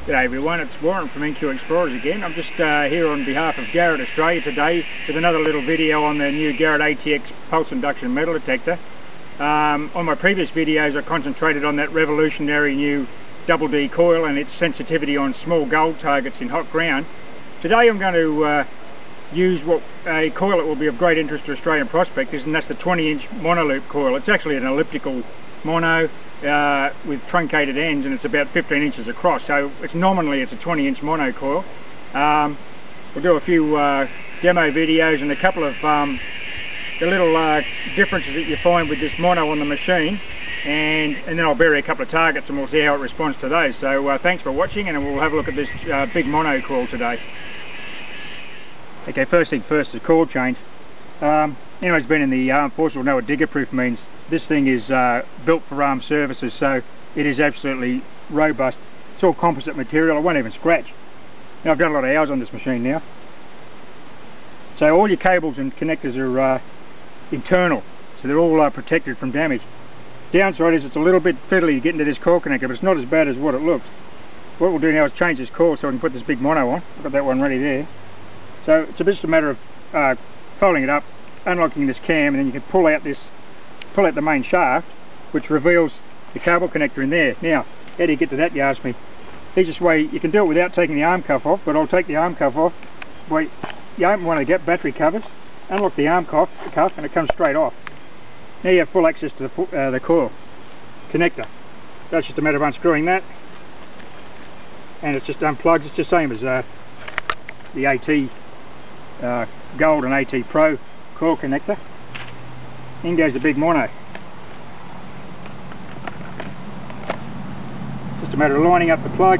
G'day everyone, it's Warren from NQ Explorers again. I'm just here on behalf of Garrett Australia today with another little video on the new Garrett ATX pulse induction metal detector. On my previous videos I concentrated on that revolutionary new double D coil and its sensitivity on small gold targets in hot ground. Today I'm going to use a coil that will be of great interest to Australian prospectors, and that's the 20-inch Monoloop coil. It's actually an elliptical mono with truncated ends, and it's about 15 inches across, so nominally it's a 20-inch mono coil. We'll do a few demo videos and a couple of the little differences that you find with this mono on the machine, and then I'll bury a couple of targets and we'll see how it responds to those. So thanks for watching, and we'll have a look at this big mono coil today. Okay, first thing first, the coil change. Anyone who's been in the armed forces will know what digger proof means. This thing is built for armed services, so it is absolutely robust. It's all composite material, it won't even scratch. Now, I've done a lot of hours on this machine now. So all your cables and connectors are internal, so they're all protected from damage. Downside is it's a little bit fiddly to get into this coil connector, but it's not as bad as what it looks. What we'll do now is change this coil so I can put this big mono on. I've got that one ready there. So it's just a matter of folding it up, unlocking this cam, and then you can pull out the main shaft, which reveals the cable connector in there. Now, how do you get to that, you ask me? Easiest way, you can do it without taking the arm cuff off, but I'll take the arm cuff off. Wait, you open one of the battery covers, unlock the arm cuff, and it comes straight off. Now you have full access to the coil connector. So it's just a matter of unscrewing that, and it just unplugs. It's just the same as the AT Gold and AT Pro coil connector. In goes the big mono. Just a matter of lining up the plug,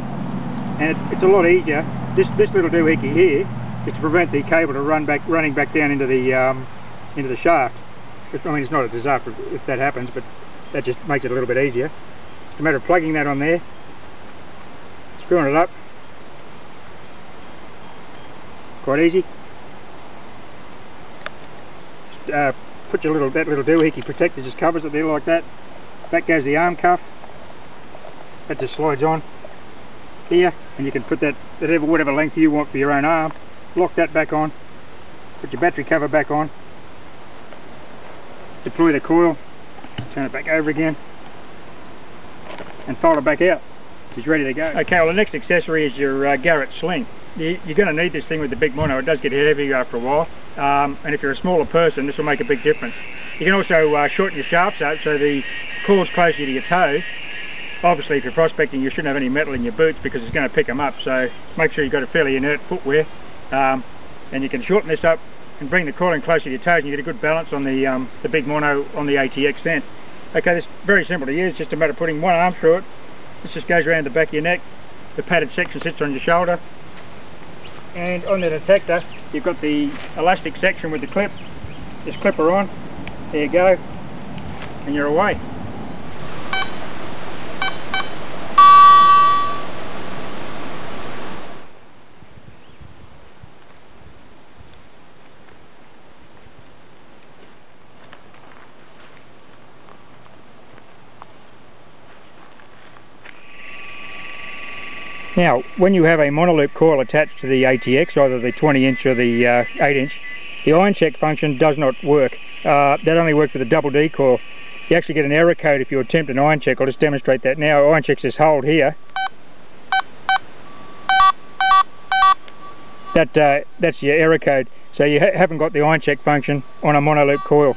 and it's a lot easier. This little doohickey here is to prevent the cable to running back down into the shaft. I mean, it's not a disaster if that happens, but that just makes it a little bit easier. It's a matter of plugging that on there, screwing it up. Quite easy. Put that little doohickey protector, just covers it there like that. Back goes the arm cuff. That just slides on here, and you can put that whatever length you want for your own arm. Lock that back on. Put your battery cover back on. Deploy the coil. Turn it back over again, and fold it back out. It's ready to go. Okay, well the next accessory is your Garrett sling. You're going to need this thing with the big mono. It does get heavy after a while, and if you're a smaller person, this will make a big difference. You can also shorten your shafts out so the coil's closer to your toes. Obviously, if you're prospecting, you shouldn't have any metal in your boots because it's going to pick them up, so make sure you've got a fairly inert footwear. And you can shorten this up and bring the coil in closer to your toes, and you get a good balance on the big mono on the ATX then. Okay, this is very simple to use, just a matter of putting one arm through it. This just goes around the back of your neck. The padded section sits on your shoulder. And on the detector, you've got the elastic section with the clip. Just clip her on. There you go. And you're away. Now, when you have a Monoloop coil attached to the ATX, either the 20-inch or the 8-inch, the iron check function does not work. That only works with a double D coil. You actually get an error code if you attempt an iron check. I'll just demonstrate that now. Iron checks this hold here. That's your error code. So you haven't got the iron check function on a Monoloop coil.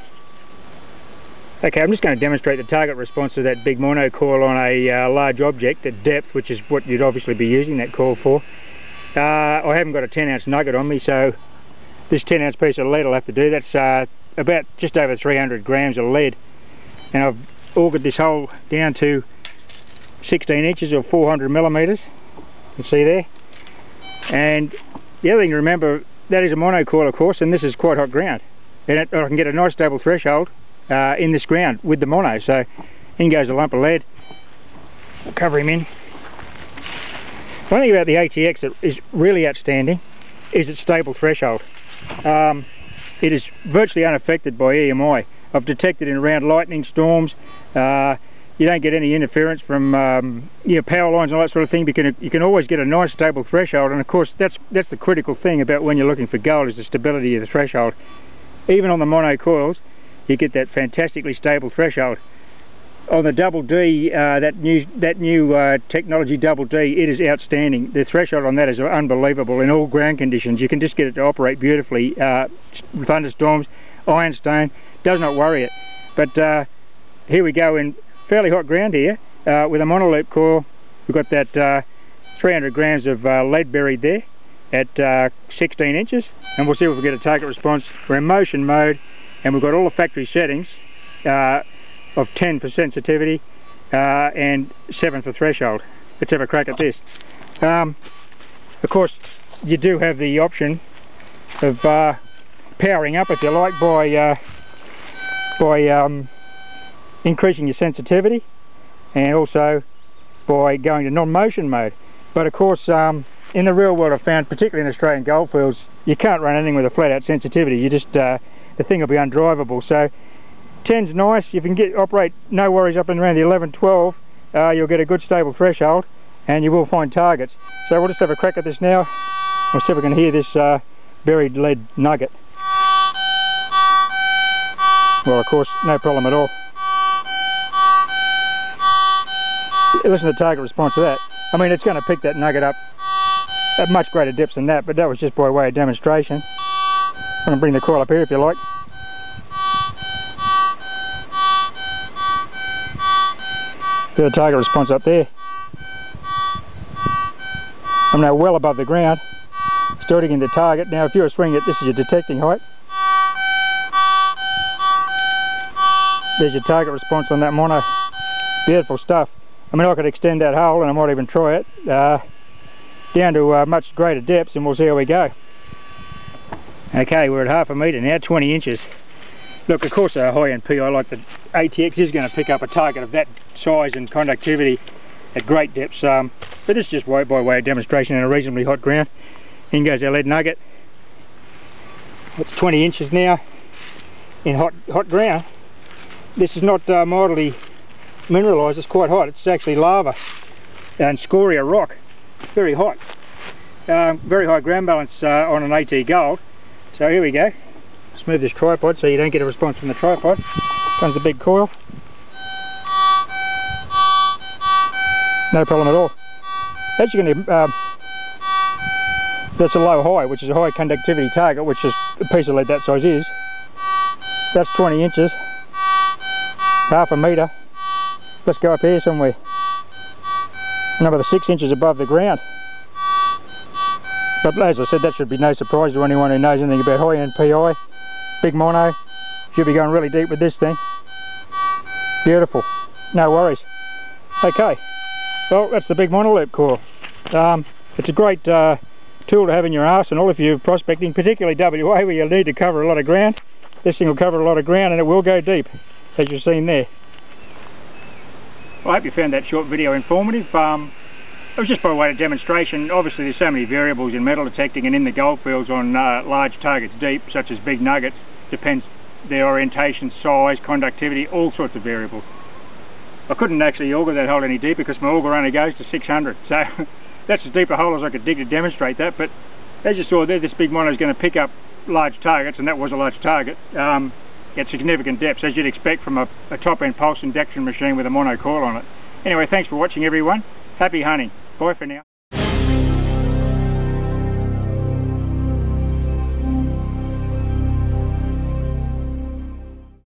Okay, I'm just going to demonstrate the target response to that big mono coil on a large object at depth, which is what you'd obviously be using that coil for. I haven't got a 10-ounce nugget on me, so this 10-ounce piece of lead will have to do. That's about just over 300 grams of lead. And I've augured this hole down to 16 inches or 400 millimeters. You can see there. And the other thing to remember, that is a mono coil, of course, and this is quite hot ground. And I can get a nice stable threshold in this ground with the mono. So in goes a lump of lead. I'll cover him in. One thing about the ATX that is really outstanding is its stable threshold. It is virtually unaffected by EMI. I've detected in around lightning storms, you don't get any interference from power lines and all that sort of thing, because you can always get a nice stable threshold. And of course that's the critical thing about when you're looking for gold, is the stability of the threshold. Even on the mono coils you get that fantastically stable threshold. On the double D, that new technology double D, it is outstanding. The threshold on that is unbelievable in all ground conditions. You can just get it to operate beautifully. Thunderstorms, ironstone, does not worry it. But here we go in fairly hot ground here with a monoloop coil. We've got that 300 grams of lead buried there at 16 inches, and we'll see if we get a target response. We're in motion mode, and we've got all the factory settings of 10 for sensitivity and 7 for threshold. Let's have a crack at this. Of course you do have the option of powering up, if you like, by increasing your sensitivity, and also by going to non-motion mode. But of course in the real world I've found, particularly in Australian goldfields, you can't run anything with a flat out sensitivity. You just the thing will be undrivable. So 10's nice. If you can operate no worries up and around the 11-12, you'll get a good stable threshold and you will find targets. So we'll just have a crack at this now. We'll see if we can hear this buried lead nugget. Well, of course, no problem at all. Listen to the target response to that. I mean, it's going to pick that nugget up at much greater depths than that, but that was just by way of demonstration. I'm going to bring the coil up here if you like. Get a target response up there. I'm now well above the ground, starting in the target. Now if you were swinging it, this is your detecting height. There's your target response on that mono. Beautiful stuff. I mean, I could extend that hole, and I might even try it down to much greater depths, and we'll see how we go. Okay, we're at half a metre now, 20 inches. Look, of course a high-end PI like the ATX is going to pick up a target of that size and conductivity at great depths, but it's just by way of demonstration in a reasonably hot ground. In goes our lead nugget. It's 20 inches now in hot ground. This is not mildly mineralized, it's quite hot. It's actually lava and scoria rock. Very hot. Very high ground balance on an AT gold. So here we go. Move this tripod so you don't get a response from the tripod. Comes the big coil. No problem at all. As you're going to, that's a low high, which is a high conductivity target, which is a piece of lead that size is. That's 20 inches, half a metre. Let's go up here somewhere. Another 6 inches above the ground. But as I said, that should be no surprise to anyone who knows anything about high-end PI. Big mono, should be going really deep with this thing. Beautiful, no worries. Okay, well that's the big monoloop coil. It's a great tool to have in your arsenal if you're prospecting, particularly WA, where you'll need to cover a lot of ground. This thing will cover a lot of ground and it will go deep, as you've seen there. Well, I hope you found that short video informative. It was just by way of demonstration. Obviously there's so many variables in metal detecting and in the goldfields on large targets deep, such as big nuggets. Depends their orientation, size, conductivity, all sorts of variables. I couldn't actually auger that hole any deeper because my auger only goes to 600, so that's as deep a hole as I could dig to demonstrate that. But as you saw there, this big mono is going to pick up large targets, and that was a large target at significant depths, as you'd expect from a top-end pulse induction machine with a mono coil on it. Anyway, thanks for watching everyone. Happy hunting. Bye for now.